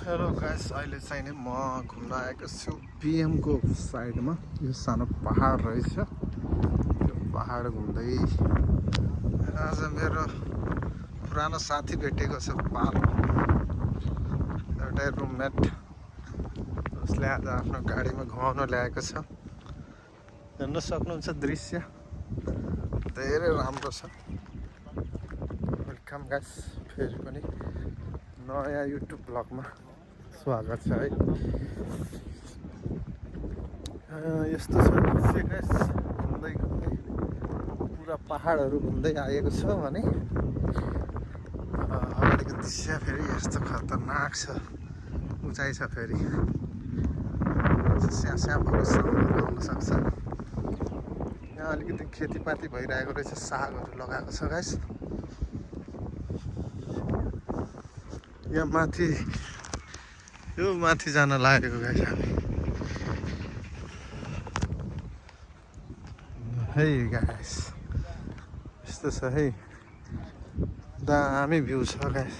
Hello guys, अहिले चाहिँ नि म घुम्न आएको छु PM को साइडमा। यो सानो पहाड रहेछ। यो पहाड घुम्दै आज मेरो पुरानो साथी भेटेको छ, पाल, एउटा रुममेट। उसले आज आफ्नो गाडीमा घुमाउन ल्याएको छ। हेर्न सक्नुहुन्छ दृश्य धेरै राम्रो छ। वेलकम गाइस, फेरि पनि नयाँ युट्युब ब्लगमा स्वागत छ है। यस्तो छ दृश्य गाइस, घुम्दै घुम्दै पुरा पहाडहरू घुम्दै आएको छ भने अगाडिको दृश्य फेरि यस्तो खतरनाक छ। उचाइ छ, फेरि स्यास्यापहरू साउन्डहरू आउन सक्छ। यहाँ अलिकति खेतीपाती भइरहेको रहेछ, सागहरू लगाएको छ गाइस। यहाँ माथि, यो माथि जान लागेको गाइस हामी। है गाइस, यस्तो छ है, दामी भ्यू छ गाइस।